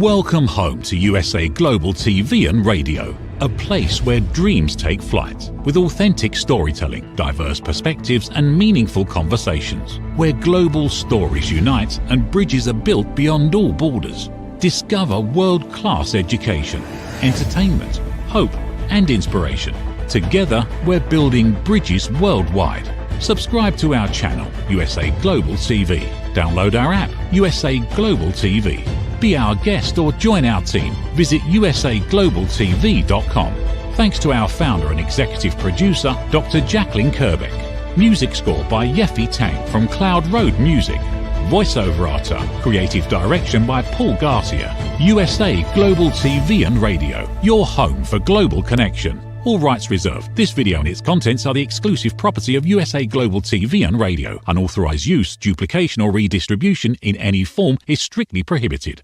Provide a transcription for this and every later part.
Welcome home to USA Global TV and Radio, a place where dreams take flight, with authentic storytelling, diverse perspectives and meaningful conversations, where global stories unite and bridges are built beyond all borders. Discover world-class education, entertainment, hope and inspiration. Together, we're building bridges worldwide. Subscribe to our channel, USA Global TV. Download our app, USA Global TV. Be our guest or join our team. Visit usaglobaltv.com. Thanks to our founder and executive producer, Dr. Jacqueline Kerbeck. Music score by Yeffy Tang from Cloud Road Music. Voiceover art, creative direction by Paul Garcia. USA Global TV and Radio, your home for global connection. All rights reserved. This video and its contents are the exclusive property of USA Global TV and Radio. Unauthorized use, duplication or redistribution in any form is strictly prohibited.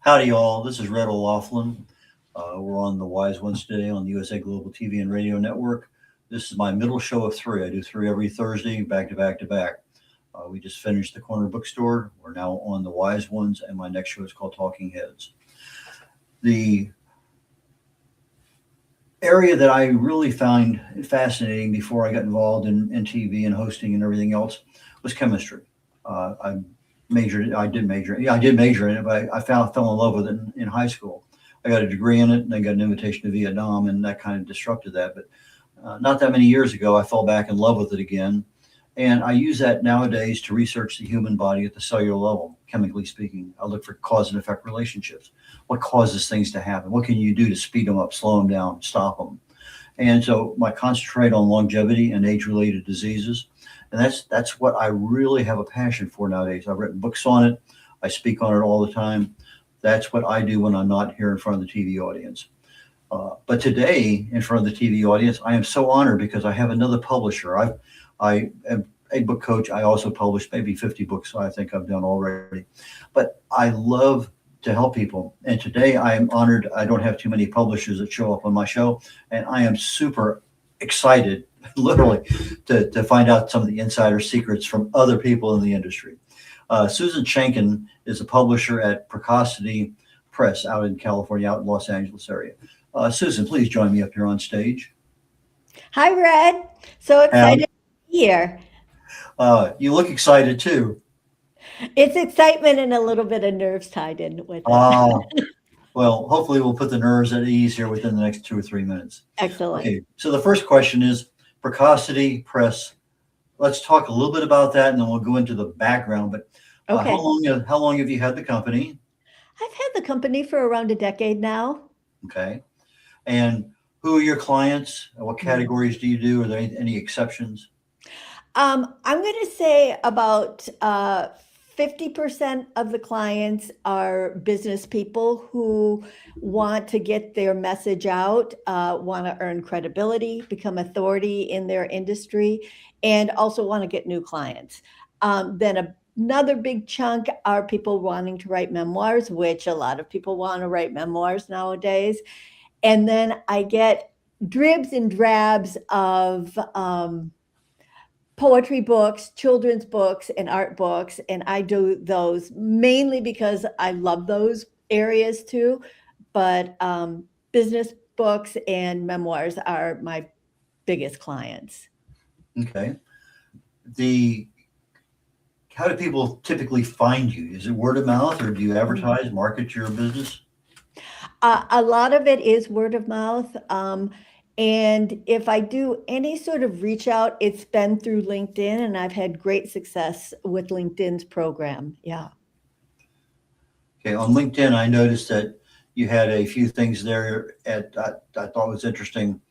Howdy y'all, this is Red O'Loughlin. We're on the Wise Ones today on the USA Global TV and Radio Network. This is my middle show of 3. I do 3 every Thursday, back to back to back. We just finished the Corner Bookstore. We're now on the Wise Ones, and my next show is called Talking Heads. The area that I really found fascinating before I got involved in TV and hosting and everything else was chemistry. I did major in it, but I fell in love with it in high school. I got a degree in it, and I got an invitation to Vietnam, and that kind of disrupted that. But not that many years ago, I fell back in love with it again. And I use that nowadays to research the human body at the cellular level, chemically speaking. I look for cause and effect relationships. What causes things to happen? What can you do to speed them up, slow them down, stop them? And so I concentrate on longevity and age-related diseases. And that's what I really have a passion for nowadays. I've written books on it. I speak on it all the time. That's what I do when I'm not here in front of the TV audience. But today, in front of the TV audience, I am so honored because I have another publisher. I am a book coach. I also published maybe 50 books I think I've done already. But I love to help people. And today I am honored. I don't have too many publishers that show up on my show. And I am super excited, literally, to find out some of the insider secrets from other people in the industry. Susan Shankin is a publisher at Precocity Press out in California, out in Los Angeles area. Susan, please join me up here on stage. Hi, Red. So excited. Here. You look excited too. It's excitement and a little bit of nerves tied in with it. Well, hopefully we'll put the nerves at ease here within the next 2 or 3 minutes. Excellent. Okay, so the first question is Precocity Press. Let's talk a little bit about that, and then we'll go into the background. But okay. How long have you had the company? I've had the company for around a decade now. Okay, and who are your clients? What categories do you do? Are there any exceptions? I'm going to say about 50% of the clients are business people who want to get their message out, want to earn credibility, become authority in their industry, and also want to get new clients. Then another big chunk are people wanting to write memoirs, which a lot of people want to write memoirs nowadays. And then I get dribs and drabs of poetry books, children's books, and art books. And I do those mainly because I love those areas too. But business books and memoirs are my biggest clients. Okay. How do people typically find you? Is it word of mouth, or do you advertise, market your business? A lot of it is word of mouth. And if I do any sort of reach out, it's been through LinkedIn, and I've had great success with LinkedIn's program. Yeah. Okay. On LinkedIn, I noticed that you had a few things there I thought was interesting.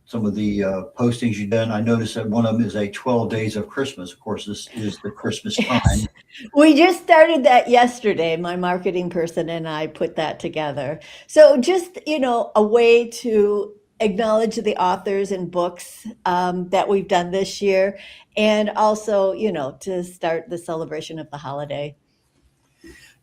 Some of the postings you've done, I noticed that one of them is a 12 days of Christmas. Of course, this is the Christmas time. Yes. We just started that yesterday. My marketing person and I put that together. So just, a way to acknowledge the authors and books that we've done this year. And also, to start the celebration of the holiday.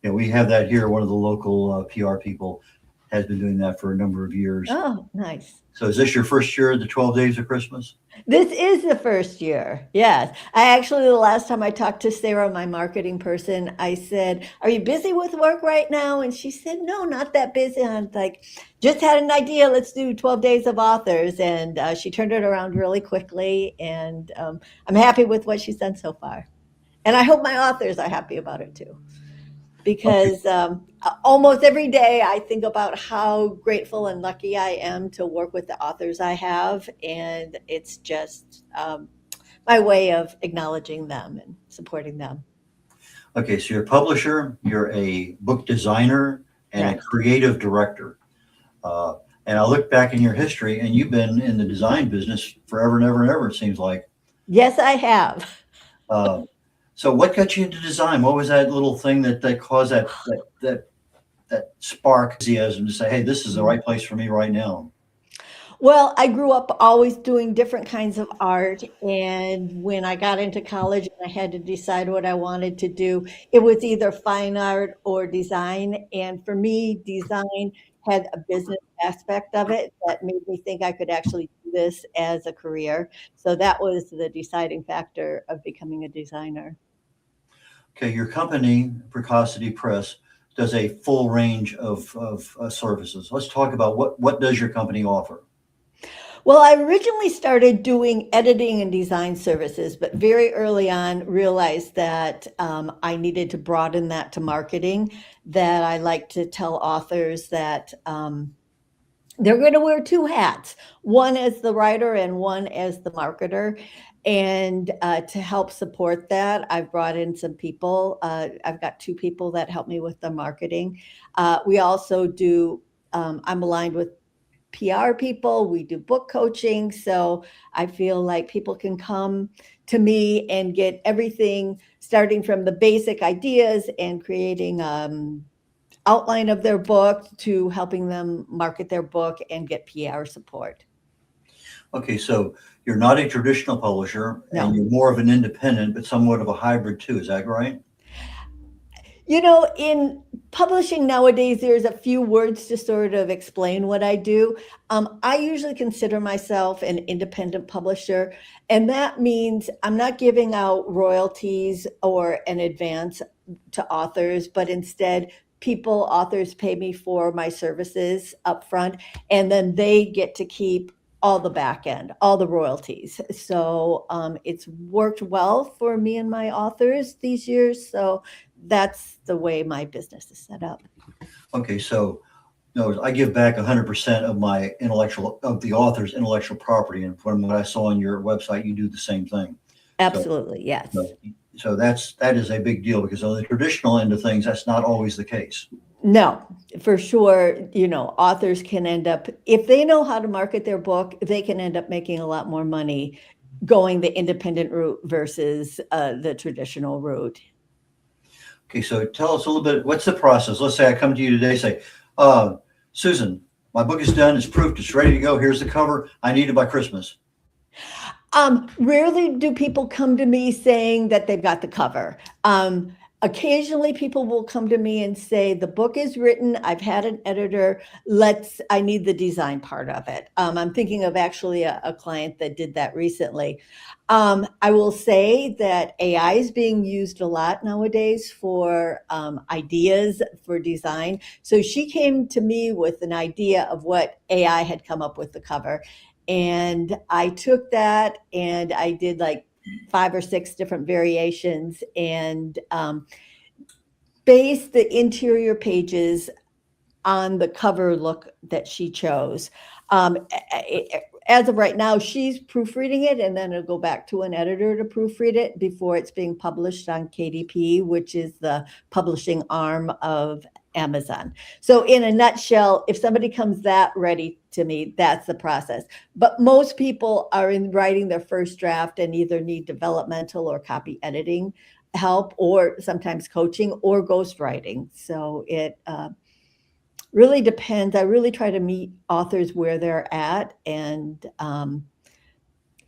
Yeah, we have that here. One of the local PR people has been doing that for a number of years. Oh, nice. So is this your first year of the 12 Days of Christmas? This is the first year. Yes. I actually, the last time I talked to Sarah, my marketing person, I said, "Are you busy with work right now?" And she said, "No, not that busy." And I'm like, "Just had an idea. Let's do 12 Days of Authors." And she turned it around really quickly. And I'm happy with what she's done so far. And I hope my authors are happy about it too. Because almost every day I think about how grateful and lucky I am to work with the authors I have. And it's just my way of acknowledging them and supporting them. Okay, so you're a publisher, you're a book designer, and Right. a creative director. And I look back in your history, and you've been in the design business forever and ever and ever, it seems like. Yes, I have. So what got you into design? What was that little thing that caused that spark enthusiasm to say, "Hey, this is the right place for me right now"? Well, I grew up always doing different kinds of art. And when I got into college and I had to decide what I wanted to do, it was either fine art or design. And for me, design had a business aspect of it that made me think I could actually do this as a career. So that was the deciding factor of becoming a designer. Okay, your company, Precocity Press, does a full range of services. Let's talk about what does your company offer? Well, I originally started doing editing and design services, but very early on realized that I needed to broaden that to marketing, that I like to tell authors that they're going to wear two hats, one as the writer and one as the marketer. And to help support that, I've brought in some people. I've got two people that help me with the marketing. We also do, I'm aligned with PR people, we do book coaching. So I feel like people can come to me and get everything starting from the basic ideas and creating outline of their book to helping them market their book and get PR support. Okay, so you're not a traditional publisher, No. and you're more of an independent, but somewhat of a hybrid too. Is that right? You know, in publishing nowadays, there's a few words to sort of explain what I do. I usually consider myself an independent publisher, and that means I'm not giving out royalties or an advance to authors, but instead, authors pay me for my services up front, and then they get to keep all the back end, all the royalties. So it's worked well for me and my authors these years. So that's the way my business is set up. Okay, so no, I give back 100% of the author's intellectual property, and from what I saw on your website, you do the same thing. Absolutely, yes. So that is a big deal, because on the traditional end of things, that's not always the case. No, for sure. You know, authors can end up, if they know how to market their book, they can end up making a lot more money going the independent route versus the traditional route. Okay, so tell us a little bit, what's the process? Let's say I come to you today, say, Susan, my book is done, it's proofed, it's ready to go. Here's the cover. I need it by Christmas. Rarely do people come to me saying that they've got the cover. Occasionally people will come to me and say, the book is written, I've had an editor, I need the design part of it. I'm thinking of actually a client that did that recently. I will say that AI is being used a lot nowadays for ideas for design. So she came to me with an idea of what AI had come up with the cover. And I took that and I did like 5 or 6 different variations and based the interior pages on the cover look that she chose. As of right now, she's proofreading it, and then it'll go back to an editor to proofread it before it's being published on KDP, which is the publishing arm of Amazon. So in a nutshell, if somebody comes that ready to me, that's the process. But most people are in writing their first draft and either need developmental or copy editing help, or sometimes coaching or ghostwriting. So it really depends. I really try to meet authors where they're at and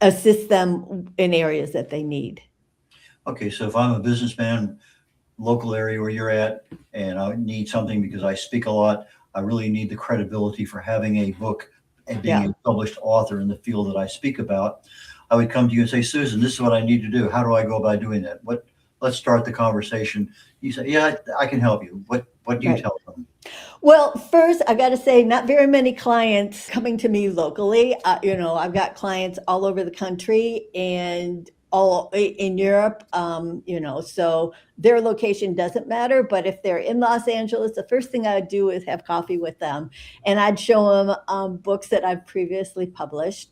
assist them in areas that they need. Okay, so if I'm a businessman, local area where you're at, and I need something because I speak a lot, I really need the credibility for having a book and being Yeah. a published author in the field that I speak about, I would come to you and say, Susan, this is what I need to do. How do I go about doing that? Let's start the conversation. You say, yeah, I can help you. What do you Right. tell them? Well, first, I got to say, not very many clients coming to me locally. I've got clients all over the country and all in Europe. So their location doesn't matter. But if they're in Los Angeles, the first thing I'd do is have coffee with them, and I'd show them books that I've previously published.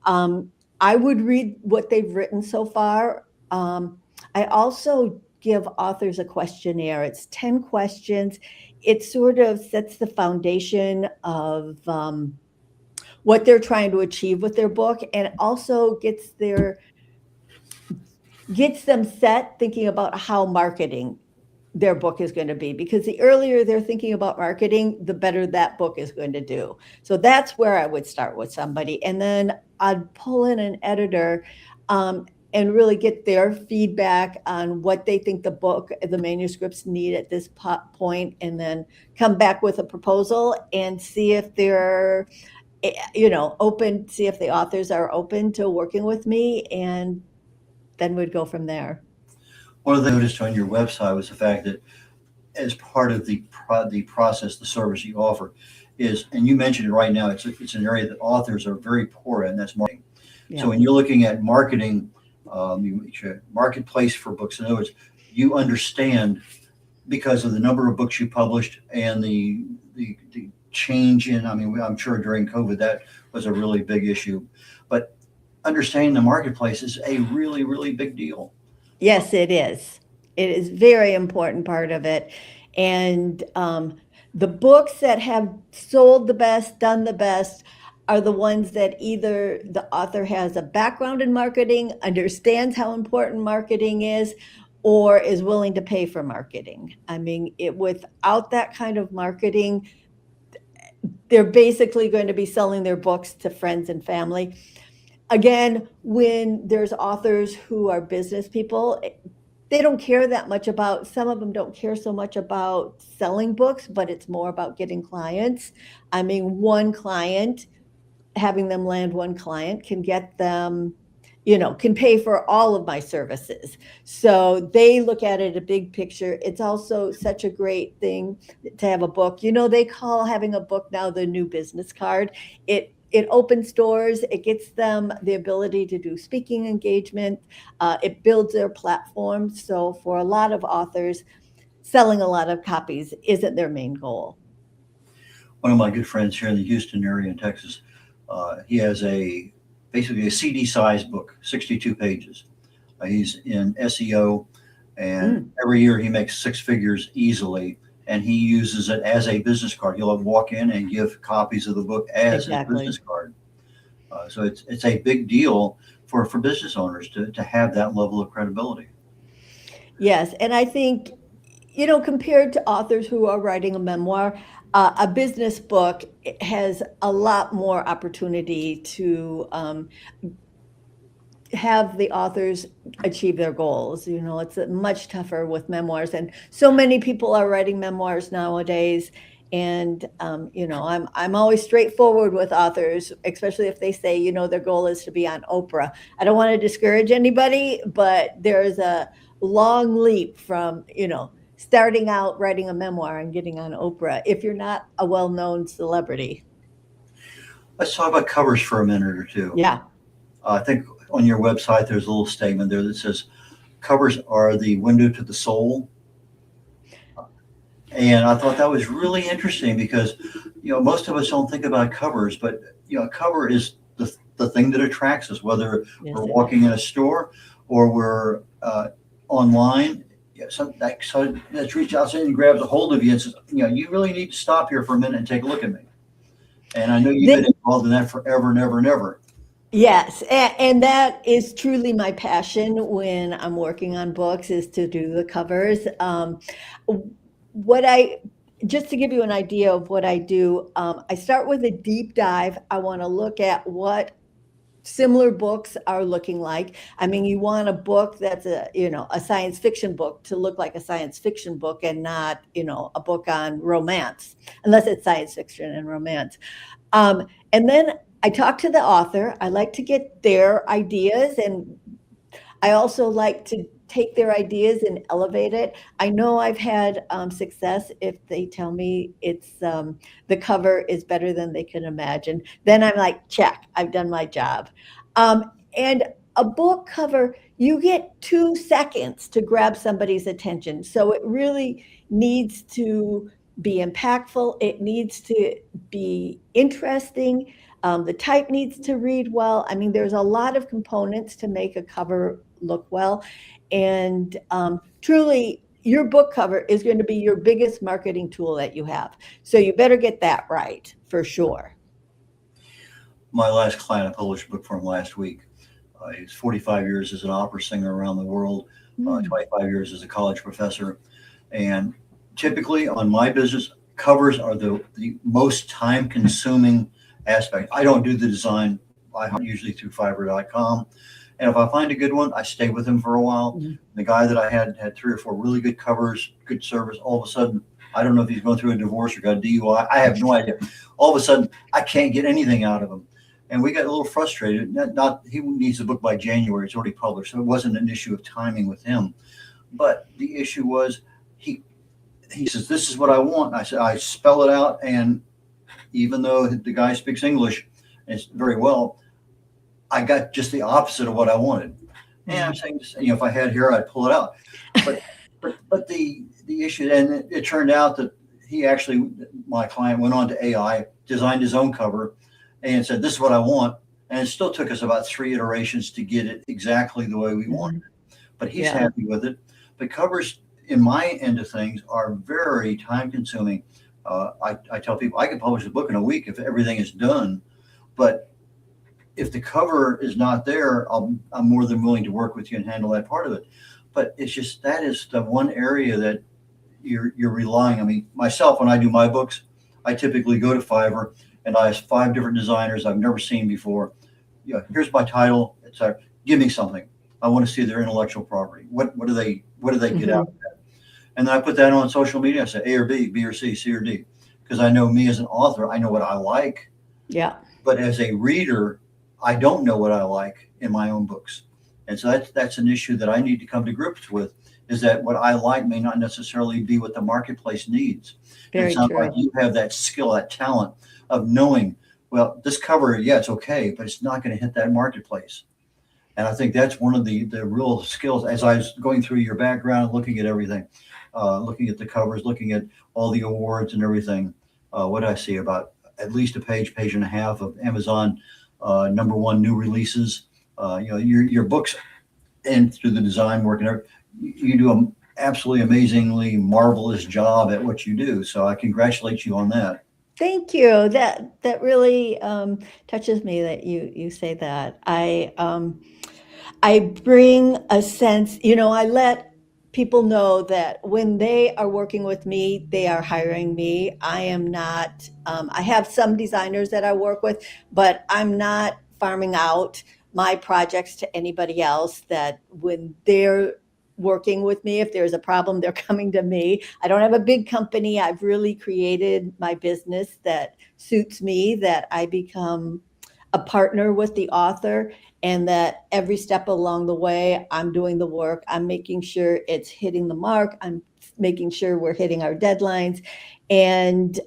I would read what they've written so far. I also give authors a questionnaire. It's 10 questions. It sort of sets the foundation of what they're trying to achieve with their book, and also gets them set thinking about how marketing their book is going to be, because the earlier they're thinking about marketing, the better that book is going to do. So that's where I would start with somebody, and then I'd pull in an editor and really get their feedback on what they think the manuscripts need at this point, and then come back with a proposal and see if they're open, see if the authors are open to working with me, and then we'd go from there. One of the things I noticed on your website was the fact that as part of the process, the service you offer is, and you mentioned it right now, it's an area that authors are very poor in, that's marketing. Yeah. So when you're looking at marketing, marketplace for books, in other words, you understand, because of the number of books you published and the change in, I'm sure during COVID that was a really big issue, but understanding the marketplace is a really, really big deal. Yes, it is. It is very important part of it. And the books that have sold the best, done the best, are the ones that either the author has a background in marketing, understands how important marketing is, or is willing to pay for marketing. Without that kind of marketing, they're basically going to be selling their books to friends and family. Again, when there's authors who are business people, they don't care that much about, some of them don't care so much about selling books, but it's more about getting clients. One client, having them land one client can get them, can pay for all of my services. So they look at it a big picture. It's also such a great thing to have a book. They call having a book now the new business card. It opens doors. It gets them the ability to do speaking engagement. It builds their platform. So for a lot of authors, selling a lot of copies isn't their main goal. One of my good friends here in the Houston area in Texas, he has basically a CD-sized book, 62 pages. He's in SEO, and every year he makes six figures easily, and he uses it as a business card. He'll walk in and give copies of the book as a business card. So it's a big deal for business owners to have that level of credibility. Yes, and I think, compared to authors who are writing a memoir, a business book has a lot more opportunity to have the authors achieve their goals. It's much tougher with memoirs, and so many people are writing memoirs nowadays. And I'm always straightforward with authors, especially if they say, their goal is to be on Oprah. I don't want to discourage anybody, but there's a long leap from, starting out writing a memoir and getting on Oprah if you're not a well-known celebrity. Let's talk about covers for a minute or two. Yeah. I think on your website, there's a little statement there that says covers are the window to the soul. And I thought that was really interesting because, most of us don't think about covers, but, a cover is the thing that attracts us, whether we're walking in a store or we're online. So let's reach out and grabs a hold of you and says, you really need to stop here for a minute and take a look at me. And I know you've been involved in that forever and ever and ever. Yes, and that is truly my passion when I'm working on books, is to do the covers. Just to give you an idea of what I do, I start with a deep dive. I want to look at what similar books are looking like. I mean, you want a book that's a science fiction book to look like a science fiction book and not, a book on romance, unless it's science fiction and romance. And then I talk to the author. I like to get their ideas, and I also like to take their ideas and elevate it. I know I've had success if they tell me it's the cover is better than they can imagine. Then I'm like, check, I've done my job. And a book cover, you get 2 seconds to grab somebody's attention. So it really needs to be impactful. It needs to be interesting. The type needs to read well. I mean, there's a lot of components to make a cover look well. And truly, your book cover is going to be your biggest marketing tool that you have. So you better get that right for sure. My last client, I published a book for him last week. He's 45 years as an opera singer around the world, 25 years as a college professor. And typically on my business, covers are the most time consuming aspect. I don't do the design. I hunt usually through Fiverr.com. And if I find a good one, I stay with him for a while. Mm-hmm. The guy that I had 3 or 4 really good covers, good service. All of a sudden, I don't know if he's going through a divorce or got a DUI. I have no idea. All of a sudden, I can't get anything out of him. And we got a little frustrated. He needs the book by January. It's already published. So it wasn't an issue of timing with him. But the issue was he says, this is what I want. I said, I spell it out. And even though the guy speaks English very well, I got just the opposite of what I wanted. And I'm saying, if I had here, I'd pull it out. But the issue, and it turned out that my client went on to AI, designed his own cover, and said, this is what I want. And it still took us about 3 iterations to get it exactly the way we wanted it. But he's happy with it. But covers, in my end of things, are very time consuming. I tell people I can publish a book in a week if everything is done. But if the cover is not there, I'm more than willing to work with you and handle that part of it. But it's just, that is the one area that you're relying. I mean, myself, when I do my books, I typically go to Fiverr and I ask 5 different designers I've never seen before. Here's my title. It's give me something. I want to see their intellectual property. What do they get out of that? And then I put that on social media. I say A or B, B or C, C or D, because I know me as an author, I know what I like. Yeah. But as a reader, I don't know what I like in my own books. And so that's an issue that I need to come to grips with, is that what I like may not necessarily be what the marketplace needs. Very true. Like you have that skill, that talent of knowing, well, this cover, it's okay, but it's not going to hit that marketplace. And I think that's one of the real skills. As I was going through your background, looking at everything, looking at the covers, looking at all the awards and everything, what I see about at least a page and a half of Amazon #1 new releases. Your books, and through the design work and everything, you do an absolutely amazingly marvelous job at what you do. So I congratulate you on that. Thank you. That really touches me that you say that. I bring a sense, I let people know that when they are working with me, they are hiring me. I am not, I have some designers that I work with, but I'm not farming out my projects to anybody else. That when they're working with me, if there's a problem, they're coming to me. I don't have a big company. I've really created my business that suits me, that I become a partner with the author, and that every step along the way, I'm doing the work. I'm making sure it's hitting the mark. I'm making sure we're hitting our deadlines. And,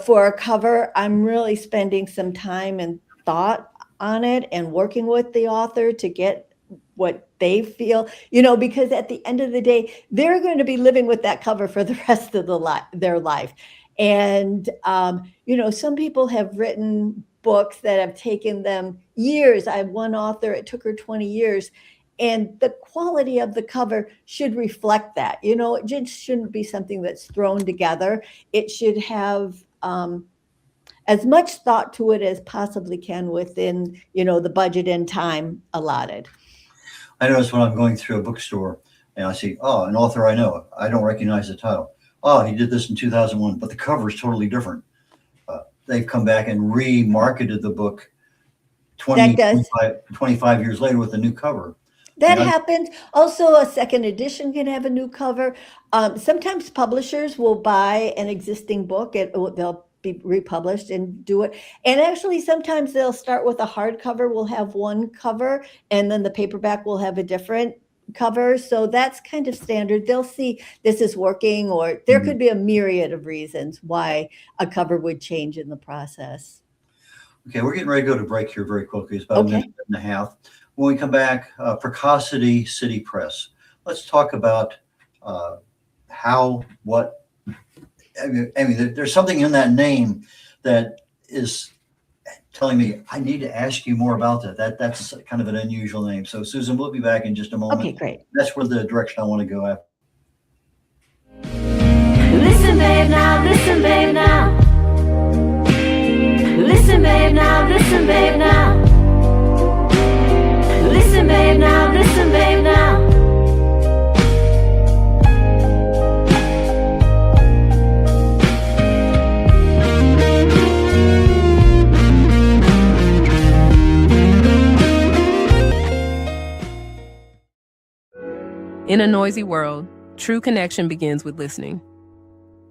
for a cover, I'm really spending some time and thought on it and working with the author to get what they feel, because at the end of the day, they're going to be living with that cover for the rest of their life. And, some people have written books that have taken them years. I have one author, it took her 20 years. And the quality of the cover should reflect that. It just shouldn't be something that's thrown together. It should have as much thought to it as possibly can within, the budget and time allotted. I notice when I'm going through a bookstore and I see, an author I know, I don't recognize the title. He did this in 2001, but the cover is totally different. They've come back and remarketed the book 20, does. 25 years later with a new cover. That Yeah. happens. Also, a second edition can have a new cover. Sometimes publishers will buy an existing book and they'll be republished and do it. And actually, sometimes they'll start with a hardcover. We'll have one cover, and then the paperback will have a different cover. So that's kind of standard. They'll see this is working, or there could be a myriad of reasons why a cover would change in the process. Okay, we're getting ready to go to break here very quickly. It's about a Okay. minute and a half. When we come back, Precocity Press. Let's talk about there's something in that name that is telling me I need to ask you more about that. That's kind of an unusual name. So Susan, we'll be back in just a moment. Okay, great. That's where the direction I want to go after. Listen, babe, now, listen, babe, now. Listen, babe, now, listen, babe, now. Listen, babe, now, listen, babe, now. In a noisy world, true connection begins with listening.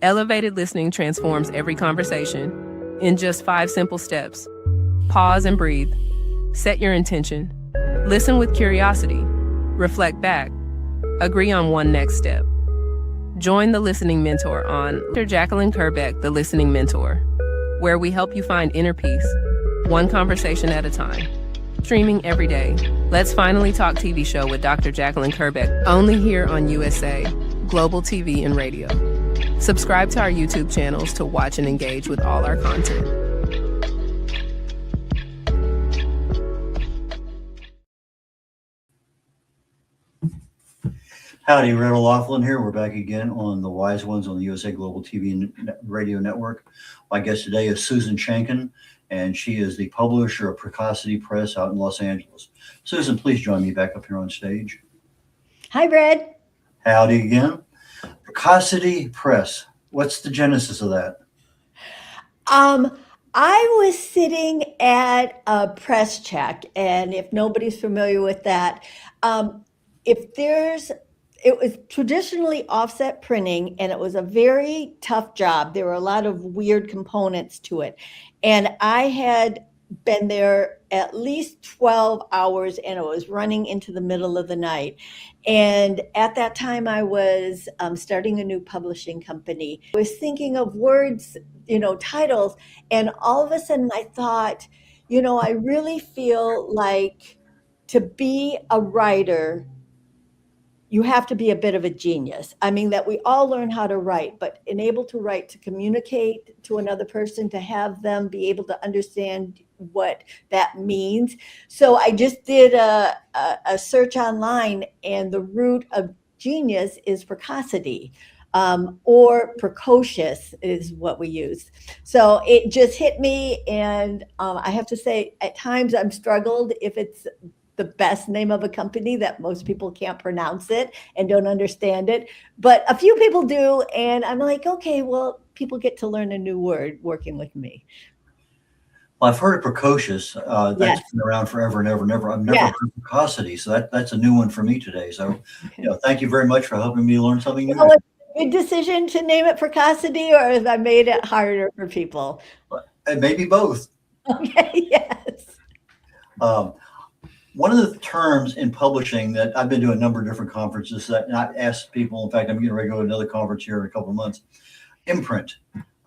Elevated listening transforms every conversation in just 5 simple steps. Pause and breathe. Set your intention. Listen with curiosity. Reflect back. Agree on one next step. Join the Listening Mentor on Dr. Jacqueline Kerbeck, the Listening Mentor, where we help you find inner peace, one conversation at a time. Streaming every day. Let's Finally Talk TV show with Dr. Jacqueline Kerbeck, only here on USA, Global TV and Radio. Subscribe to our YouTube channels to watch and engage with all our content. Howdy, Randall Laughlin here. We're back again on The Wise Ones on the USA Global TV and Radio Network. My guest today is Susan Shankin, and she is the publisher of Precocity Press out in Los Angeles. Susan, please join me back up here on stage. Hi, Brad. Howdy again. Precocity Press. What's the genesis of that? I was sitting at a press check, and if nobody's familiar with that, it was traditionally offset printing, and it was a very tough job. There were a lot of weird components to it. And I had been there at least 12 hours, and it was running into the middle of the night. And at that time, I was starting a new publishing company. I was thinking of words, titles, and all of a sudden I thought, I really feel like to be a writer, you have to be a bit of a genius. I mean, that we all learn how to write, but able to write, to communicate to another person, to have them be able to understand what that means. So I just did a search online, and the root of genius is precocity, or precocious is what we use. So it just hit me, and I have to say, at times I'm struggled if it's the best name of a company that most people can't pronounce it and don't understand it. But a few people do. And I'm like, okay, well, people get to learn a new word working with me. Well, I've heard of precocious. That's Yes. been around forever and ever and ever. I've never Yes. heard of precocity. So that's a new one for me today. So, thank you very much for helping me learn something new. So it's a good decision to name it precocity, or have I made it harder for people? And maybe both. Okay, yes. One of the terms in publishing that I've been to a number of different conferences that I asked people, in fact, I'm getting ready to go to another conference here in a couple of months, imprint.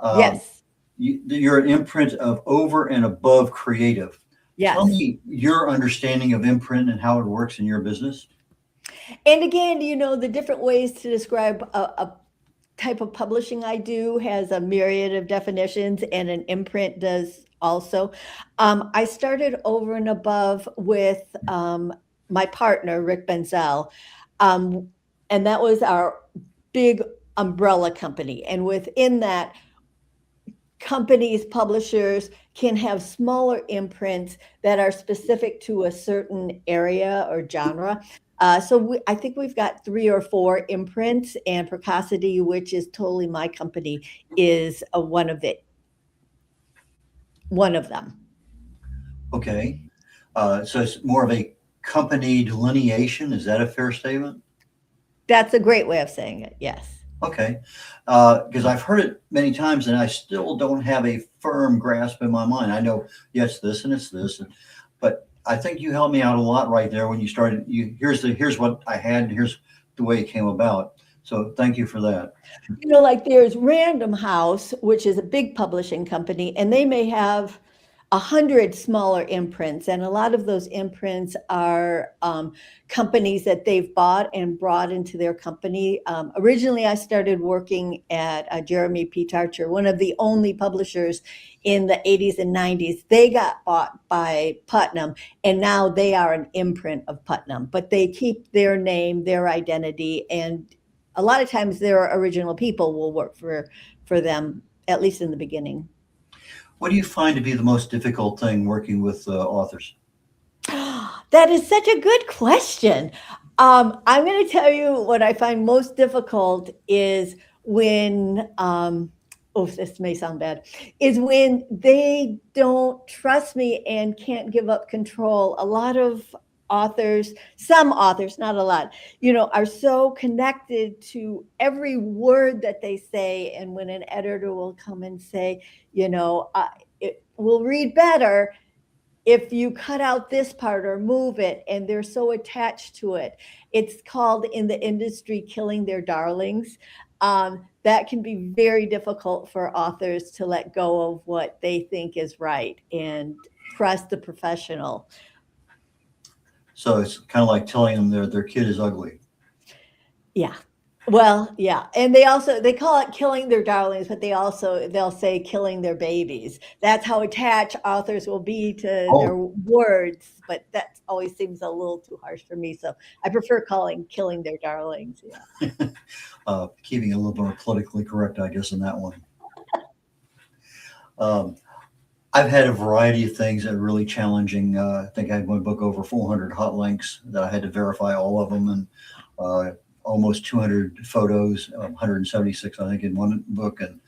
Yes. You're an imprint of over and above creative. Yes. Tell me your understanding of imprint and how it works in your business. And again, the different ways to describe a type of publishing I do has a myriad of definitions, and an imprint does also. I started over and above with my partner, Rick Benzel, and that was our big umbrella company. And within that, companies, publishers can have smaller imprints that are specific to a certain area or genre. So I think we've got 3 or 4 imprints, and Precocity, which is totally my company, is one of them. Okay. So it's more of a company delineation. Is that a fair statement? That's a great way of saying it. Yes. Okay. Because I've heard it many times and I still don't have a firm grasp in my mind. I know, yeah, it's this and it's this, but I think you helped me out a lot right there when you started. Here's what I had, and here's the way it came about. So thank you for that. Like there's Random House, which is a big publishing company, and they may have 100 smaller imprints, and a lot of those imprints are companies that they've bought and brought into their company. Originally, I started working at Jeremy P. Tarcher, one of the only publishers in the 80s and 90s. They got bought by Putnam, and now they are an imprint of Putnam, but they keep their name, their identity, and a lot of times their original people will work for them, at least in the beginning. What do you find to be the most difficult thing working with authors? That is such a good question. I'm going to tell you what I find most difficult is when, this may sound bad, is when they don't trust me and can't give up control. A lot of authors, some authors, not a lot, are so connected to every word that they say. And when an editor will come and say, it will read better if you cut out this part or move it, and they're so attached to it. It's called in the industry killing their darlings. That can be very difficult for authors to let go of what they think is right and trust the professional. So it's kind of like telling them their kid is ugly. Yeah. Well, yeah. And they call it killing their darlings, but they'll say killing their babies. That's how attached authors will be to their words. But that always seems a little too harsh for me. So I prefer killing their darlings. Yeah. Keeping it a little more politically correct, I guess, in that one. I've had a variety of things that are really challenging. I think I had one book over 400 hot links that I had to verify all of them, and almost 200 photos, 176, I think, in one book. And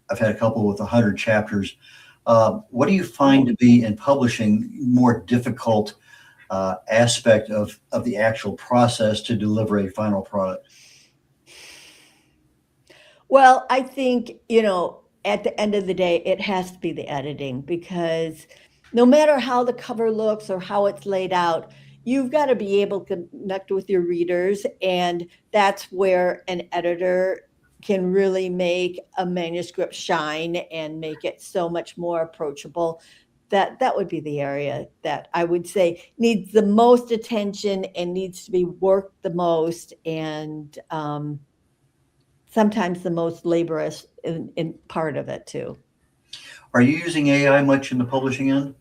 I've had a couple with 100 chapters. What do you find to be in publishing more difficult aspect of the actual process to deliver a final product? Well, I think, at the end of the day, it has to be the editing, because no matter how the cover looks or how it's laid out, you've got to be able to connect with your readers. And that's where an editor can really make a manuscript shine and make it so much more approachable. That would be the area that I would say needs the most attention and needs to be worked the most, and sometimes the most laborious in part of it too. Are you using AI much in the publishing end?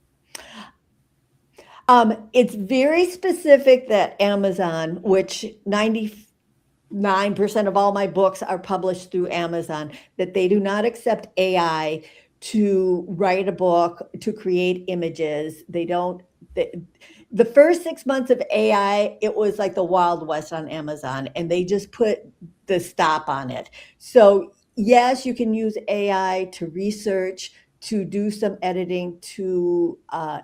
It's very specific that Amazon, which 99% of all my books are published through Amazon, that they do not accept AI to write a book, to create images. They don't. The first 6 months of AI, it was like the Wild West on Amazon, and they just put the stop on it. So yes, you can use AI to research, to do some editing, to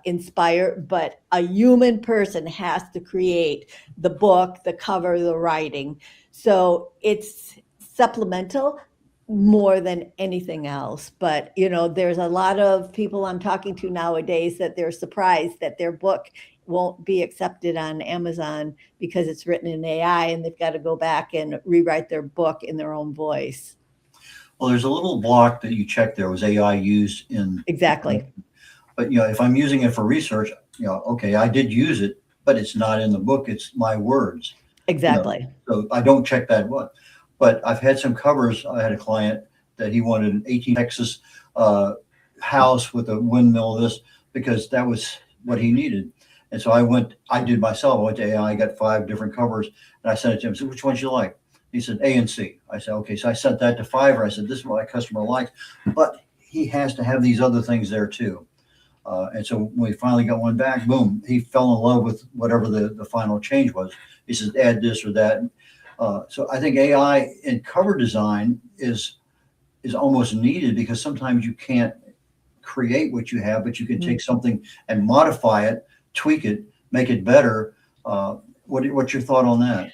inspire, but a human person has to create the book, the cover, the writing. So it's supplemental more than anything else. But, there's a lot of people I'm talking to nowadays that they're surprised that their book won't be accepted on Amazon because it's written in AI, and they've got to go back and rewrite their book in their own voice. Well, there's a little block that you checked there. Was AI used in? Exactly. But, if I'm using it for research, okay, I did use it, but it's not in the book. It's my words. Exactly. So I don't check that one. But I've had some covers. I had a client that he wanted an 18 Texas house with a windmill, this, because that was what he needed. And so I did myself. I went to AI, I got 5 different covers, and I sent it to him. I said, which ones you like? He said, A and C. I said, okay. So I sent that to Fiverr. I said, this is what my customer likes, but he has to have these other things there too. And so when we finally got one back, boom, he fell in love with whatever the final change was. He says, add this or that. So I think AI in cover design is almost needed, because sometimes you can't create what you have, but you can take something and modify it tweak it, make it better. What's your thought on that?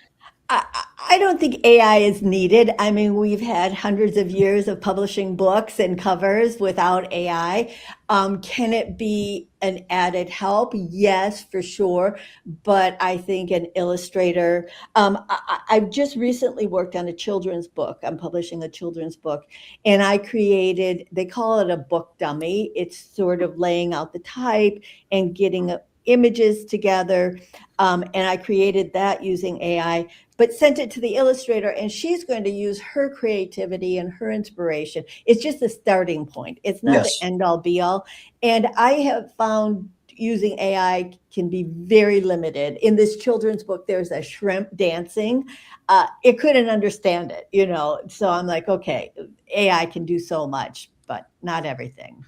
I don't think AI is needed. I mean, we've had hundreds of years of publishing books and covers without AI. Can it be an added help? Yes, for sure. But I think an illustrator, I've just recently worked on a children's book. I'm publishing a children's book, and I created, they call it a book dummy. It's sort of laying out the type and getting images together. And I created that using AI, but sent it to the illustrator, and she's going to use her creativity and her inspiration. It's just a starting point. It's not the Yes. end all be all. And I have found using AI can be very limited. In this children's book, there's a shrimp dancing. It couldn't understand it, you know. So I'm like, okay, AI can do so much, but not everything.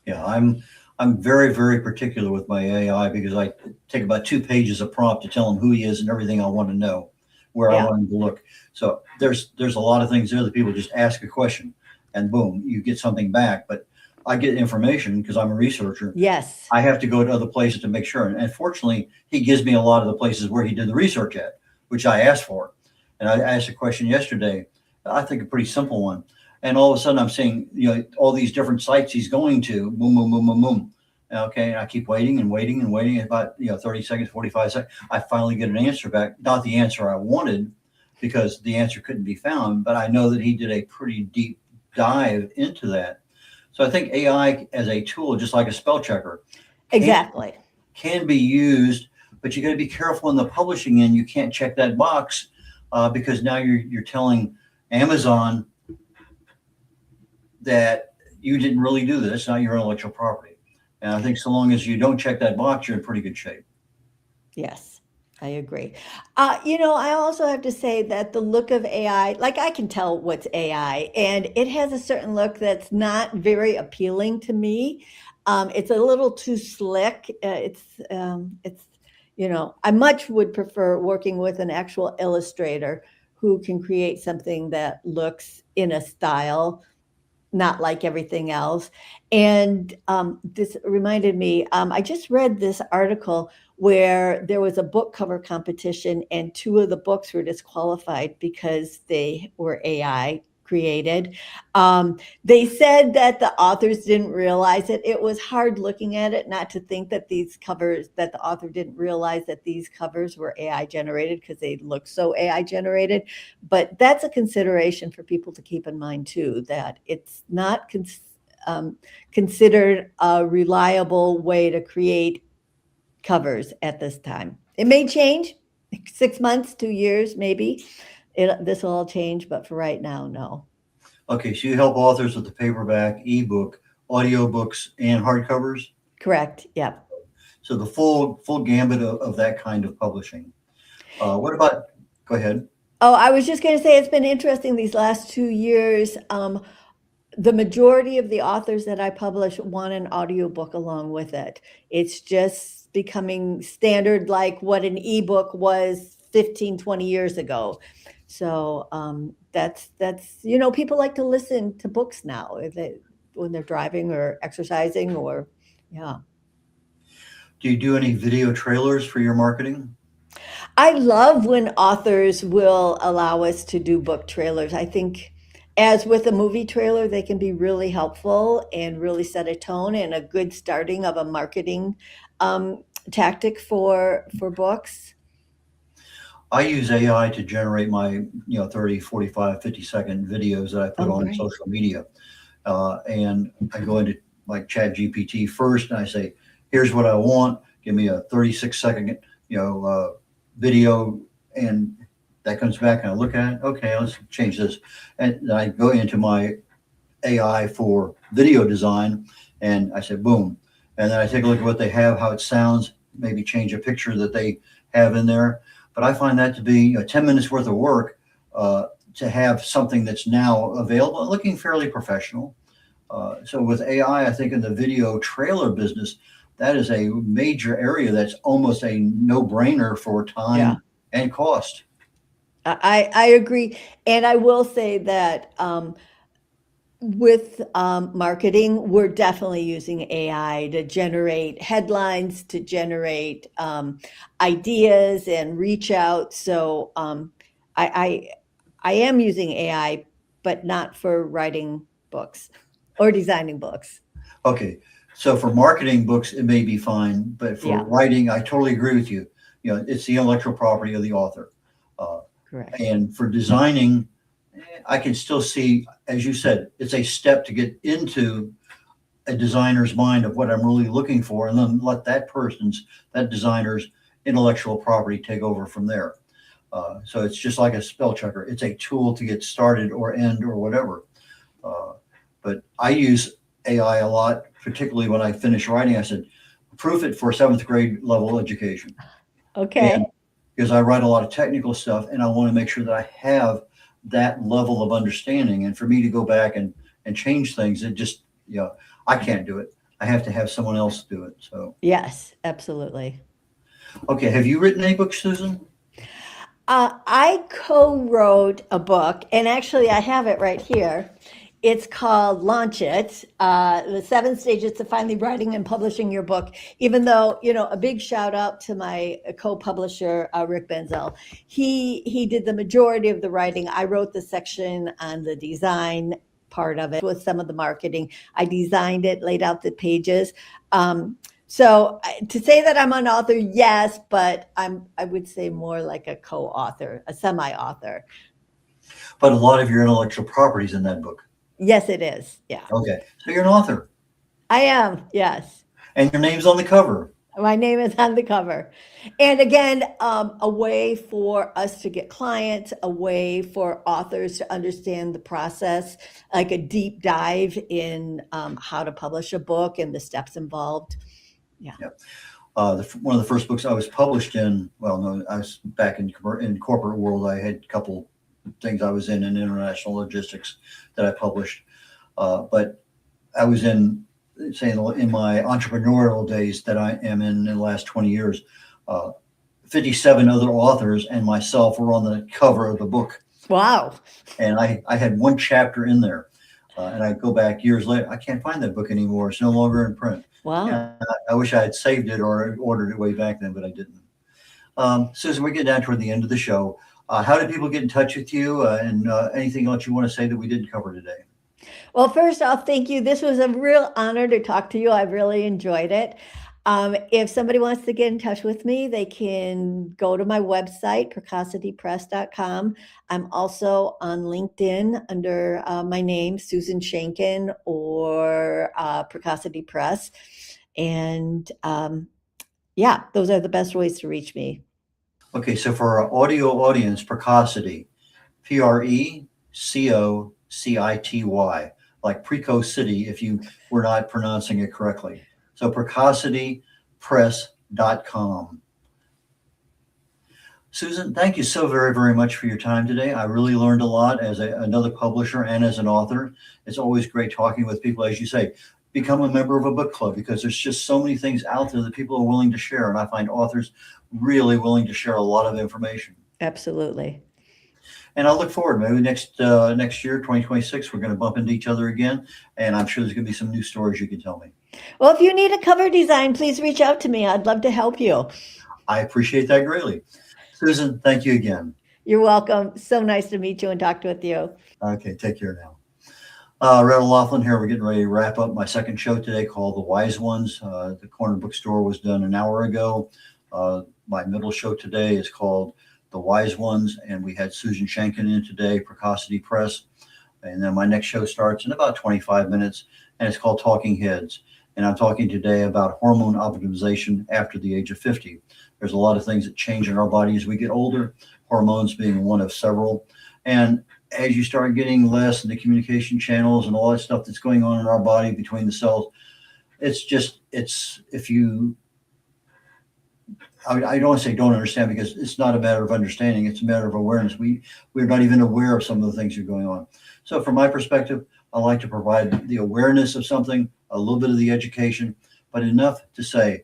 Yeah, I'm very, very particular with my AI because I take about 2 pages of prompt to tell him who he is and everything I want to know, where I Yeah. want him to look. So there's a lot of things there that people just ask a question and boom, you get something back. But I get information because I'm a researcher. Yes. I have to go to other places to make sure. And fortunately, he gives me a lot of the places where he did the research at, which I asked for. And I asked a question yesterday, I think a pretty simple one. And all of a sudden I'm seeing, all these different sites he's going to, boom, boom, boom, boom, boom. Okay. And I keep waiting and waiting and waiting about, 30 seconds, 45 seconds. I finally get an answer back, not the answer I wanted because the answer couldn't be found, but I know that he did a pretty deep dive into that. So I think AI as a tool, just like a spell checker, Exactly. can be used, but you got to be careful in the publishing end. You can't check that box because now you're telling Amazon that you didn't really do this, not your intellectual property. And I think so long as you don't check that box, you're in pretty good shape. Yes, I agree. I also have to say that the look of AI, like I can tell what's AI, and it has a certain look that's not very appealing to me. It's a little too slick. I much would prefer working with an actual illustrator who can create something that looks in a style not like everything else. And this reminded me, I just read this article where there was a book cover competition, and 2 of the books were disqualified because they were AI created. They said that the authors didn't realize it. It was hard looking at it not to think that that the author didn't realize that these covers were AI generated because they look so AI generated. But that's a consideration for people to keep in mind too, that it's not considered a reliable way to create covers at this time. It may change, 6 months, 2 years, maybe. This will all change, but for right now, no. Okay, so you help authors with the paperback, ebook, audiobooks, and hardcovers. Correct. Yeah. So the full gambit of that kind of publishing. What about? Go ahead. Oh, I was just going to say it's been interesting these last 2 years. The majority of the authors that I publish want an audiobook along with it. It's just becoming standard like what an ebook was 15, 20 years ago. So that's people like to listen to books now when they're driving or exercising or, yeah. Do you do any video trailers for your marketing? I love when authors will allow us to do book trailers. I think, as with a movie trailer, they can be really helpful and really set a tone and a good starting of a marketing tactic for books. I use AI to generate my 30, 45, 50-second videos that I put on Great. social media. And I go into like Chat GPT first and I say, here's what I want. Give me a 36-second video, and that comes back and I look at it. Okay, let's change this. And I go into my AI for video design and I say, boom. And then I take a look at what they have, how it sounds, maybe change a picture that they have in there. But I find that to be 10 minutes worth of work to have something that's now available and looking fairly professional. So with AI, I think in the video trailer business, that is a major area that's almost a no-brainer for time and cost. I agree. And I will say that with marketing, we're definitely using AI to generate headlines, to generate ideas and reach out. So I am using AI, but not for writing books or designing books. Okay, so for marketing books, it may be fine, but for Yeah. writing, I totally agree with you. You know, it's the intellectual property of the author. Correct. And for designing, I can still see, as you said, it's a step to get into a designer's mind of what I'm really looking for, and then let that designer's intellectual property take over from there. So it's just like a spell checker. It's a tool to get started or end or whatever. But I use AI a lot, particularly when I finish writing. I said, proof it for 7th grade level education. Okay. And because I write a lot of technical stuff and I want to make sure that I have that level of understanding. And for me to go back and change things, it just, I can't do it. I have to have someone else do it. So, Yes, absolutely. okay. Have you written any books, Susan? I co-wrote a book, and actually I have it right here. It's called Launch It, the 7 stages to finally writing and publishing your book. Even though, a big shout out to my co-publisher, Rick Benzel. He did the majority of the writing. I wrote the section on the design part of it with some of the marketing. I designed it, laid out the pages. So to say that I'm an author, yes, but I would say more like a co-author, a semi-author. But a lot of your intellectual properties in that book. Yes, it is. Yeah, Okay. So you're an author I am. Yes. and your name's on the cover. My name is on the cover. And again, a way for us to get clients, a way for authors to understand the process, like a deep dive in how to publish a book and the steps involved. Yeah. One of the first books I was published in, well, no, I was back in corporate world. I had a couple things I was in international logistics that I published. But I was in my entrepreneurial days that I am in the last 20 years, 57 other authors and myself were on the cover of the book. Wow. And I had one chapter in there. And I go back years later, I can't find that book anymore. It's no longer in print. Wow. And I wish I had saved it or ordered it way back then, but I didn't. Susan, we're getting down toward the end of the show. How do people get in touch with you and anything else you want to say that we didn't cover today? Well, first off, thank you. This was a real honor to talk to you. I really enjoyed it. If somebody wants to get in touch with me, they can go to my website, precocitypress.com. I'm also on LinkedIn under my name, Susan Shankin, or Precocity Press. And yeah, those are the best ways to reach me. Okay, so for our audio audience, Precocity, Precocity, like Precocity if you were not pronouncing it correctly. So precocitypress.com. Susan, thank you so very, very much for your time today. I really learned a lot as another publisher and as an author. It's always great talking with people, as you say. Become a member of a book club because there's just so many things out there that people are willing to share. And I find authors really willing to share a lot of information. Absolutely. And I look forward, maybe next year, 2026, we're going to bump into each other again. And I'm sure there's going to be some new stories you can tell me. Well, if you need a cover design, please reach out to me. I'd love to help you. I appreciate that greatly. Susan, thank you again. You're welcome. So nice to meet you and talk with you. Okay, take care now. Randall Laughlin here. We're getting ready to wrap up my second show today called The Wise Ones. The Corner Bookstore was done an hour ago. My middle show today is called The Wise Ones, and we had Susan Shankin in today, Precocity Press. And then my next show starts in about 25 minutes, and it's called Talking Heads. And I'm talking today about hormone optimization after the age of 50. There's a lot of things that change in our body as we get older, hormones being one of several. And as you start getting less in the communication channels and all that stuff that's going on in our body between the cells, I don't want to say don't understand because it's not a matter of understanding. It's a matter of awareness. We're not even aware of some of the things that are going on. So from my perspective, I like to provide the awareness of something, a little bit of the education, but enough to say,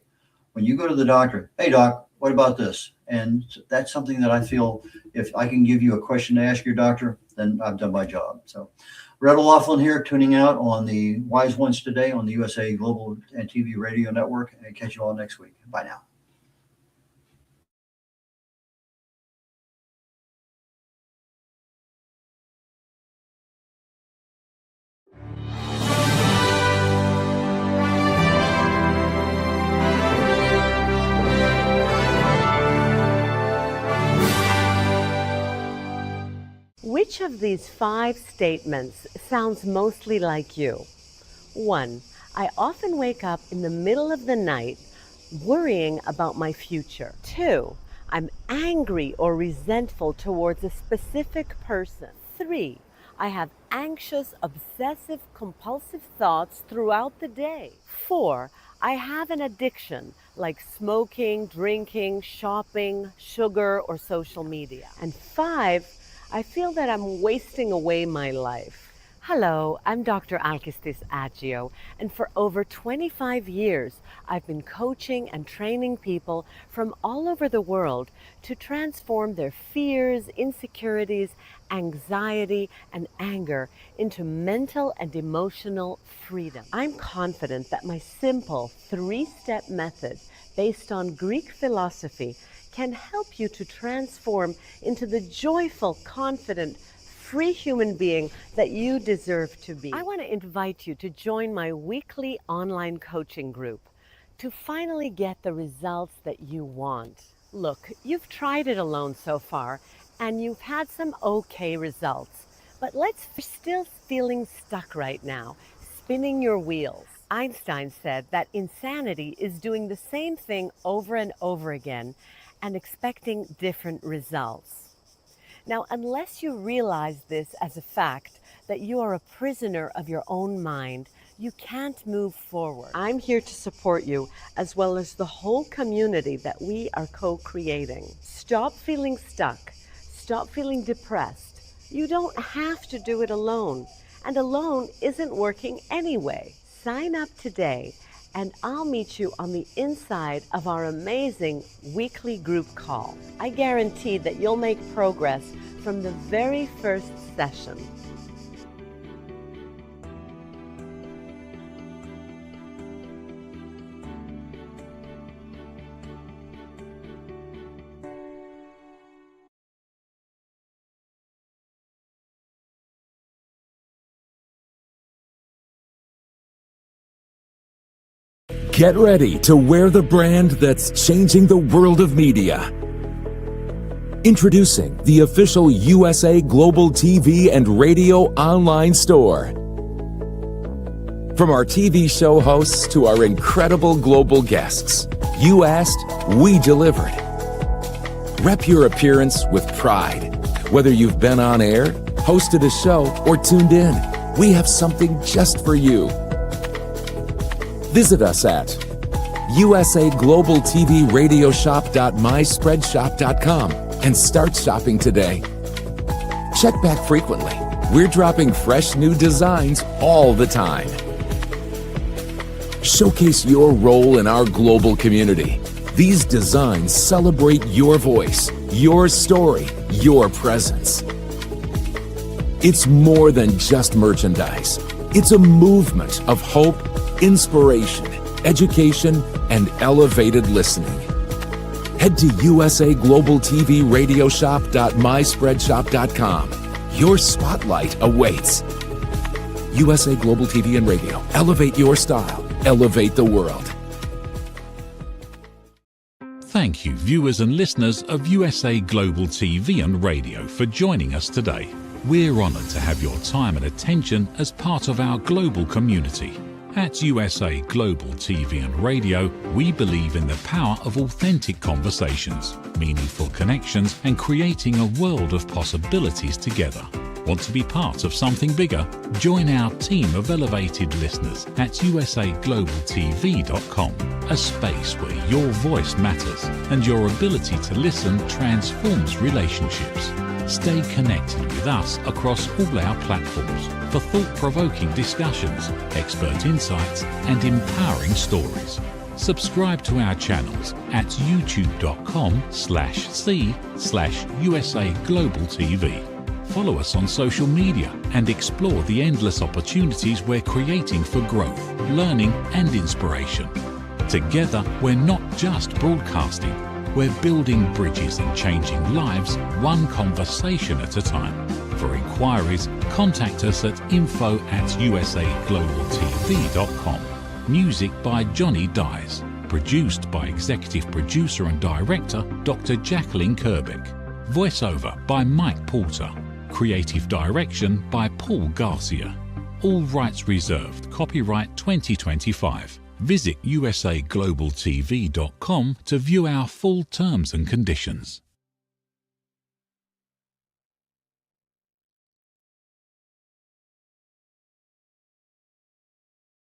when you go to the doctor, hey, doc, what about this? And that's something that I feel if I can give you a question to ask your doctor, then I've done my job. So Red O'Loughlin here, tuning out on the Wise Ones Today on the USA Global and TV Radio Network. And catch you all next week. Bye now. Which of these 5 statements sounds mostly like you? 1. I often wake up in the middle of the night worrying about my future. 2. I'm angry or resentful towards a specific person. 3. I have anxious, obsessive, compulsive thoughts throughout the day. 4. I have an addiction like smoking, drinking, shopping, sugar, or social media. And 5. I feel that I'm wasting away my life. Hello, I'm Dr. Alkistis Agio, and for over 25 years, I've been coaching and training people from all over the world to transform their fears, insecurities, anxiety, and anger into mental and emotional freedom. I'm confident that my simple 3-step method based on Greek philosophy can help you to transform into the joyful, confident, free human being that you deserve to be. I want to invite you to join my weekly online coaching group to finally get the results that you want. Look, you've tried it alone so far and you've had some okay results, but you're still feeling stuck right now, spinning your wheels. Einstein said that insanity is doing the same thing over and over again and expecting different results. Now, unless you realize this as a fact, that you are a prisoner of your own mind, you can't move forward. I'm here to support you, as well as the whole community that we are co-creating. Stop feeling stuck. Stop feeling depressed. You don't have to do it alone, and alone isn't working anyway. Sign up today, and I'll meet you on the inside of our amazing weekly group call. I guarantee that you'll make progress from the very first session. Get ready to wear the brand that's changing the world of media. Introducing the official USA Global TV and Radio online store. From our TV show hosts to our incredible global guests, you asked, we delivered. Rep your appearance with pride. Whether you've been on air, hosted a show, or tuned in, we have something just for you. Visit us at usaglobaltvradioshoп.myspreadshop.com and start shopping today. Check back frequently. We're dropping fresh new designs all the time. Showcase your role in our global community. These designs celebrate your voice, your story, your presence. It's more than just merchandise. It's a movement of hope, inspiration, education, and elevated listening. Head to usaglobaltvradioshoп.myspreadshop.com. Your spotlight awaits. USA Global TV and Radio. Elevate your style. Elevate the world. Thank you, viewers and listeners of USA Global TV and Radio, for joining us today. We're honoured to have your time and attention as part of our global community. At USA Global TV and Radio, we believe in the power of authentic conversations, meaningful connections, and creating a world of possibilities together. Want to be part of something bigger? Join our team of elevated listeners at usaglobaltv.com, a space where your voice matters and your ability to listen transforms relationships. Stay connected with us across all our platforms for thought-provoking discussions, expert insights, and empowering stories. Subscribe to our channels at youtube.com/c/USA Global TV. Follow us on social media and explore the endless opportunities we're creating for growth, learning and inspiration. Together, we're not just broadcasting, we're building bridges and changing lives one conversation at a time. For inquiries, contact us at info@usaglobaltv.com. Music by Johnny Dyes. Produced by Executive Producer and Director Dr. Jacqueline Kerbeck. Voiceover by Mike Porter. Creative Direction by Paul Garcia. All rights reserved. Copyright 2025. Visit usaglobaltv.com to view our full terms and conditions.